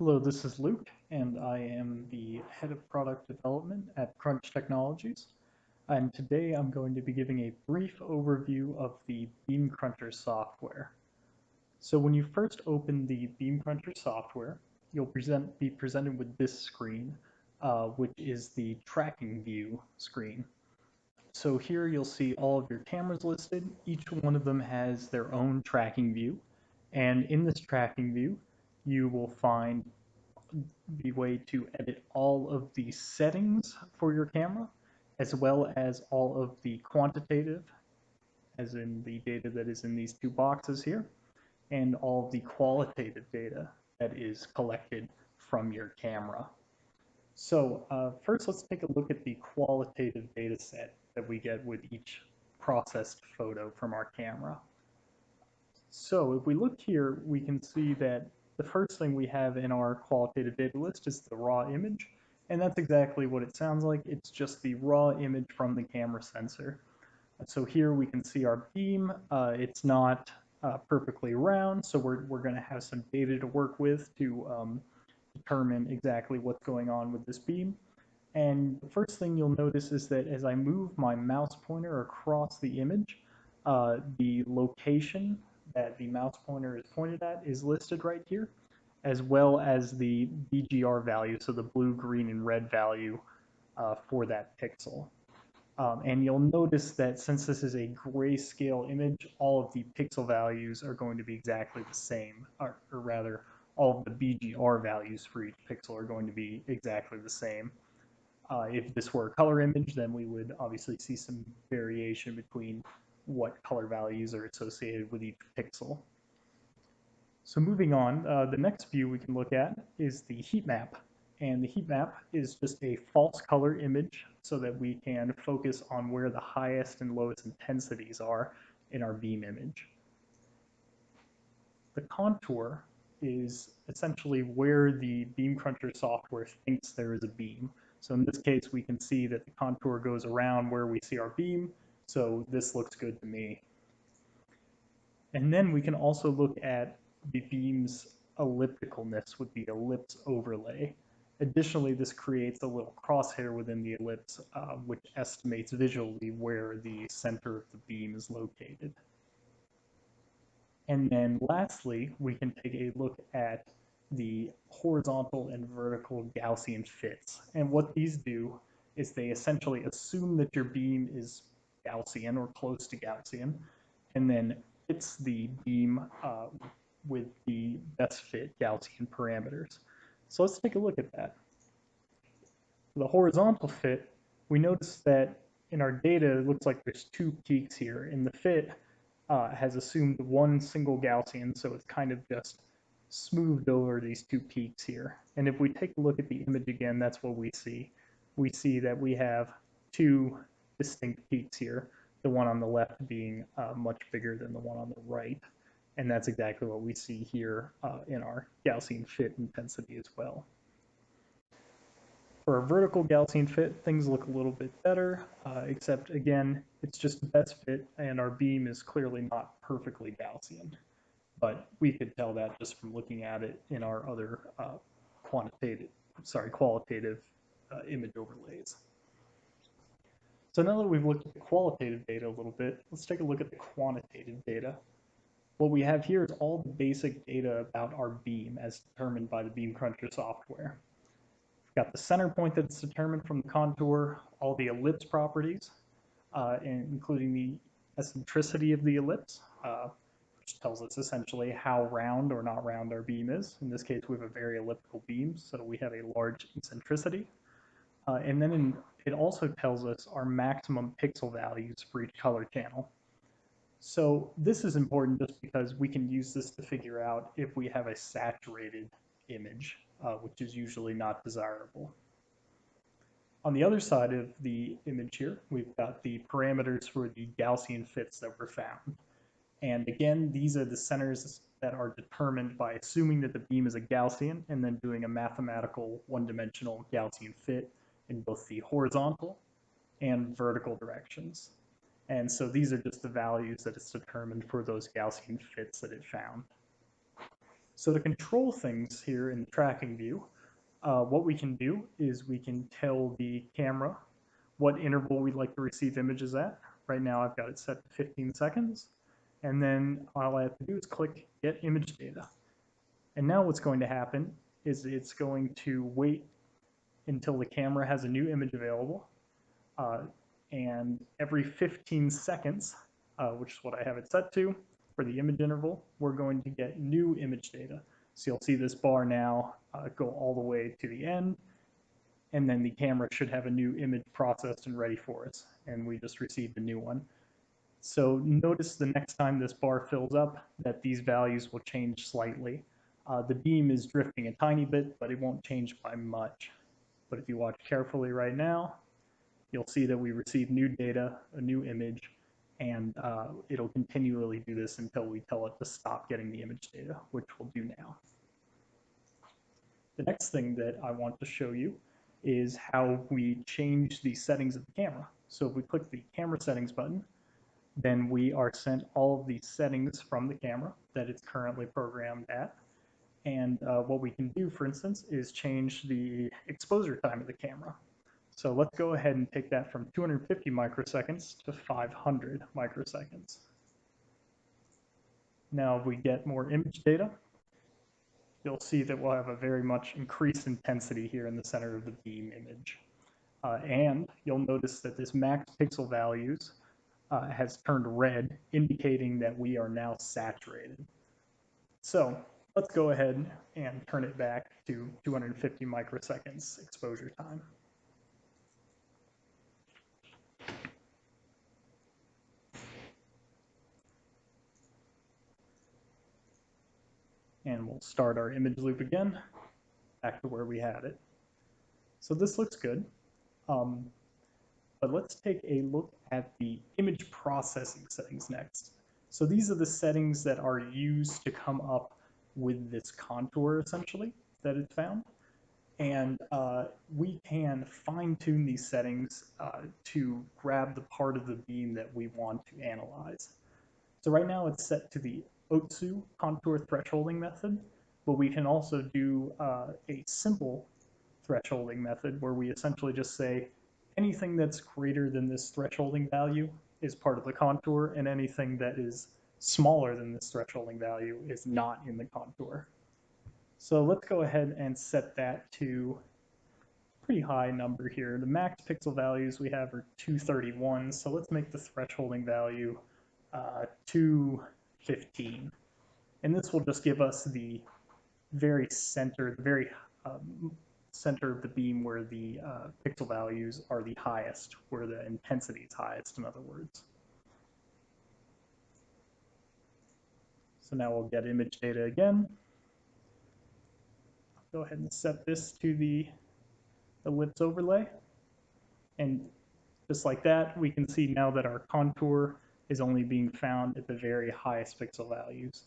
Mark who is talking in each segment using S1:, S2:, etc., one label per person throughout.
S1: Hello, this is Luke, and I am the head of product development at Crunch Technologies. And today I'm going to be giving a brief overview of the BeamCruncher software. So when you first open the BeamCruncher software, you'll be presented with this screen, which is the tracking view screen. So here you'll see all of your cameras listed. Each one of them has their own tracking view. And in this tracking view, you will find the way to edit all of the settings for your camera, as well as all of the quantitative, as in the data that is in these two boxes here, and all of the qualitative data that is collected from your camera. So first, let's take a look at the qualitative data set that we get with each processed photo from our camera. So if we look here, we can see that the first thing we have in our qualitative data list is the raw image, and that's exactly what it sounds like. It's just the raw image from the camera sensor. So here we can see our beam. It's not perfectly round, so we're going to have some data to work with to determine exactly what's going on with this beam. And the first thing you'll notice is that as I move my mouse pointer across the image, the location that the mouse pointer is pointed at is listed right here, as well as the BGR value, so the blue, green, and red value for that pixel. And you'll notice that since this is a grayscale image, all of the pixel values are going to be exactly the same, or rather, all of the BGR values for each pixel are going to be exactly the same. If this were a color image, then we would obviously see some variation between what color values are associated with each pixel. So moving on, the next view we can look at is the heat map. And the heat map is just a false color image so that we can focus on where the highest and lowest intensities are in our beam image. The contour is essentially where the BeamCruncher software thinks there is a beam. So in this case, we can see that the contour goes around where we see our beam, so this looks good to me. And then we can also look at the beam's ellipticalness with the ellipse overlay. Additionally, this creates a little crosshair within the ellipse, which estimates visually where the center of the beam is located. And then lastly, we can take a look at the horizontal and vertical Gaussian fits. And what these do is they essentially assume that your beam is Gaussian or close to Gaussian, and then fits the beam with the best fit Gaussian parameters. So let's take a look at that. For the horizontal fit, we notice that in our data, it looks like there's two peaks here. In the fit, has assumed one single Gaussian, so it's kind of just smoothed over these two peaks here. And if we take a look at the image again, that's what we see. We see that we have two distinct peaks here, the one on the left being much bigger than the one on the right. And that's exactly what we see here in our Gaussian fit intensity as well. For a vertical Gaussian fit, things look a little bit better, except again, it's just the best fit and our beam is clearly not perfectly Gaussian. But we could tell that just from looking at it in our other qualitative image overlays. So now that we've looked at the qualitative data a little bit, let's take a look at the quantitative data. What we have here is all the basic data about our beam as determined by the BeamCruncher software. We've got the center point that's determined from the contour, all the ellipse properties, including the eccentricity of the ellipse, which tells us essentially how round or not round our beam is. In this case, we have a very elliptical beam, so we have a large eccentricity. And then it also tells us our maximum pixel values for each color channel. So this is important just because we can use this to figure out if we have a saturated image, which is usually not desirable. On the other side of the image here, we've got the parameters for the Gaussian fits that were found. And again, these are the centers that are determined by assuming that the beam is a Gaussian and then doing a mathematical one-dimensional Gaussian fit in both the horizontal and vertical directions. And so these are just the values that it's determined for those Gaussian fits that it found. So to control things here in the tracking view, what we can do is we can tell the camera what interval we'd like to receive images at. Right now I've got it set to 15 seconds. And then all I have to do is click Get Image Data. And now what's going to happen is it's going to wait until the camera has a new image available. And every 15 seconds, which is what I have it set to for the image interval, we're going to get new image data. So you'll see this bar now go all the way to the end, and then the camera should have a new image processed and ready for us, and we just received a new one. So notice the next time this bar fills up that these values will change slightly. The beam is drifting a tiny bit, but it won't change by much. But if you watch carefully right now, you'll see that we receive new data, a new image, and it'll continually do this until we tell it to stop getting the image data, which we'll do now. The next thing that I want to show you is how we change the settings of the camera. So if we click the camera settings button, then we are sent all of the settings from the camera that it's currently programmed at. And what we can do, for instance, is change the exposure time of the camera. So let's go ahead and take that from 250 microseconds to 500 microseconds. Now, if we get more image data, you'll see that we'll have a very much increased intensity here in the center of the beam image. And you'll notice that this max pixel values has turned red, indicating that we are now saturated. So let's go ahead and turn it back to 250 microseconds exposure time. And we'll start our image loop again, back to where we had it. So this looks good, but let's take a look at the image processing settings next. So these are the settings that are used to come up with this contour, essentially, that it's found. And we can fine-tune these settings to grab the part of the beam that we want to analyze. So right now it's set to the Otsu contour thresholding method, but we can also do a simple thresholding method where we essentially just say anything that's greater than this thresholding value is part of the contour, and anything that is smaller than this thresholding value is not in the contour. So let's go ahead and set that to a pretty high number here. The max pixel values we have are 231, so let's make the thresholding value 215. And this will just give us the very center, center of the beam where the pixel values are the highest, where the intensity is highest, in other words. So now we'll get image data again. Go ahead and set this to the ellipse overlay. And just like that, we can see now that our contour is only being found at the very highest pixel values,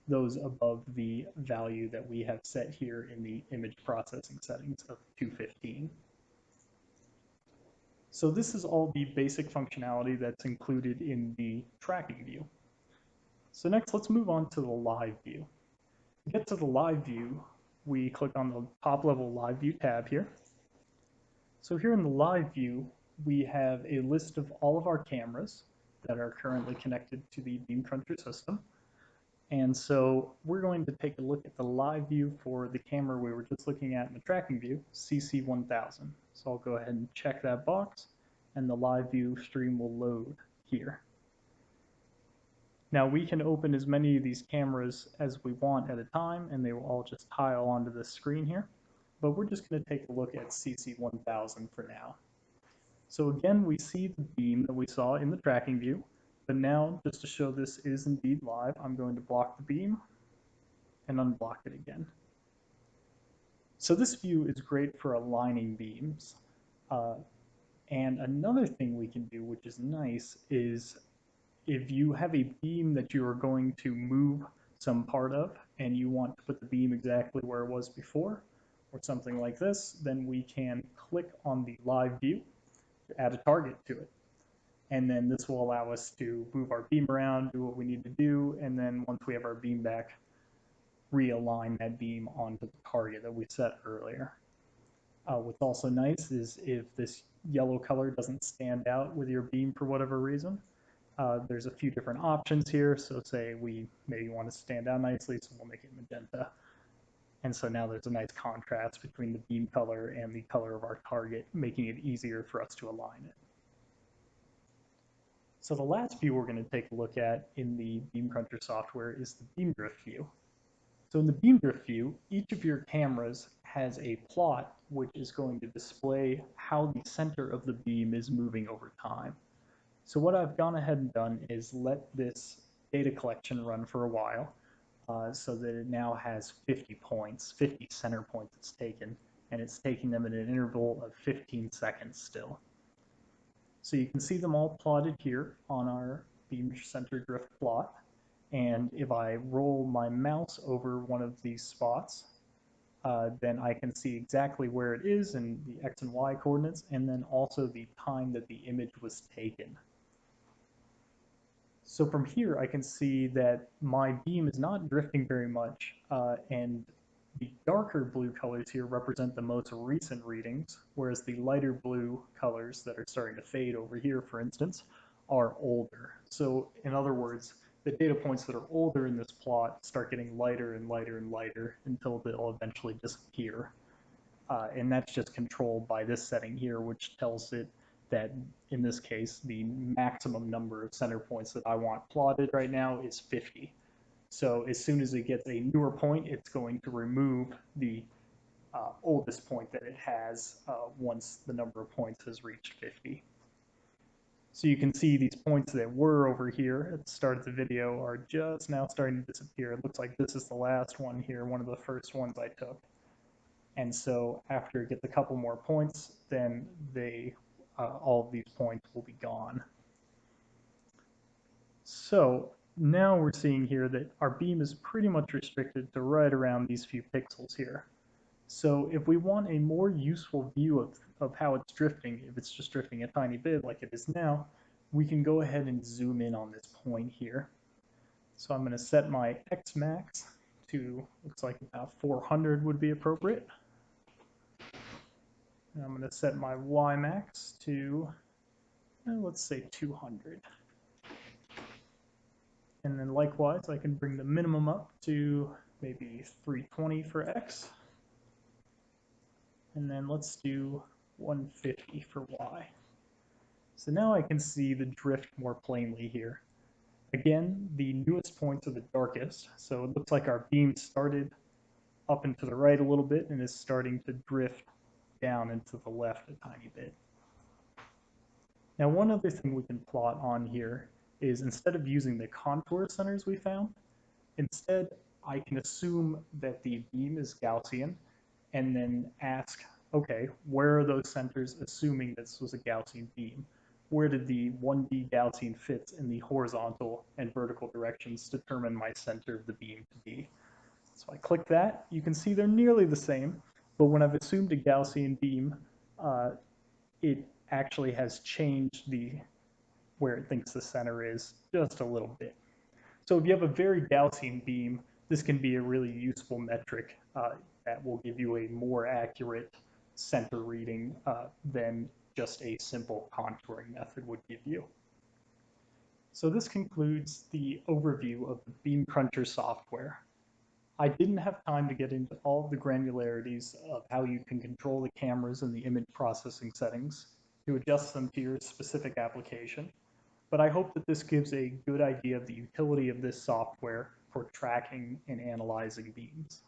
S1: those above the value that we have set here in the image processing settings of 215. So this is all the basic functionality that's included in the tracking view. So next, let's move on to the live view. To get to the live view, we click on the top level live view tab here. So here in the live view, we have a list of all of our cameras that are currently connected to the BeamCruncher system. And so we're going to take a look at the live view for the camera we were just looking at in the tracking view, CC1000. So I'll go ahead and check that box, and the live view stream will load here. Now we can open as many of these cameras as we want at a time, and they will all just tile onto the screen here. But we're just going to take a look at CC1000 for now. So again, we see the beam that we saw in the tracking view, but now just to show this is indeed live, I'm going to block the beam and unblock it again. So this view is great for aligning beams. And another thing we can do, which is nice, is if you have a beam that you are going to move some part of and you want to put the beam exactly where it was before, or something like this, then we can click on the live view to add a target to it. And then this will allow us to move our beam around, do what we need to do, and then once we have our beam back, realign that beam onto the target that we set earlier. What's also nice is if this yellow color doesn't stand out with your beam for whatever reason, there's a few different options here. So say we maybe want to stand out nicely, so we'll make it magenta. And so now there's a nice contrast between the beam color and the color of our target, making it easier for us to align it. So the last view we're going to take a look at in the BeamCruncher software is the beam drift view. So in the beam drift view, each of your cameras has a plot which is going to display how the center of the beam is moving over time. So what I've gone ahead and done is let this data collection run for a while, so that it now has 50 points, 50 center points it's taken, and it's taking them in an interval of 15 seconds still. So you can see them all plotted here on our beam center drift plot. And if I roll my mouse over one of these spots, then I can see exactly where it is and the X and Y coordinates, and then also the time that the image was taken. So from here, I can see that my beam is not drifting very much, and the darker blue colors here represent the most recent readings, whereas the lighter blue colors that are starting to fade over here, for instance, are older. So in other words, the data points that are older in this plot start getting lighter and lighter and lighter until they'll eventually disappear. And that's just controlled by this setting here, which tells it that in this case, the maximum number of center points that I want plotted right now is 50. So as soon as it gets a newer point, it's going to remove the oldest point that it has once the number of points has reached 50. So you can see these points that were over here at the start of the video are just now starting to disappear. It looks like this is the last one here, one of the first ones I took. And so after it gets a couple more points, then all of these points will be gone. So now we're seeing here that our beam is pretty much restricted to right around these few pixels here. So if we want a more useful view of how it's drifting, if it's just drifting a tiny bit like it is now, we can go ahead and zoom in on this point here. So I'm going to set my X max to, looks like about 400 would be appropriate. And I'm going to set my Y max to, let's say 200. And then likewise, I can bring the minimum up to maybe 320 for X. And then let's do 150 for Y. So now I can see the drift more plainly here. Again, the newest points are the darkest, so it looks like our beam started up and to the right a little bit and is starting to drift down and to the left a tiny bit. Now, one other thing we can plot on here is instead of using the contour centers we found, instead I can assume that the beam is Gaussian and then ask, okay, where are those centers assuming this was a Gaussian beam? Where did the 1D Gaussian fits in the horizontal and vertical directions determine my center of the beam to be? So I click that. You can see they're nearly the same, but when I've assumed a Gaussian beam, it actually has changed where it thinks the center is just a little bit. So if you have a very Gaussian beam, this can be a really useful metric that will give you a more accurate center reading than just a simple contouring method would give you. So this concludes the overview of the BeamCruncher software. I didn't have time to get into all of the granularities of how you can control the cameras and the image processing settings to adjust them to your specific application, but I hope that this gives a good idea of the utility of this software for tracking and analyzing beams.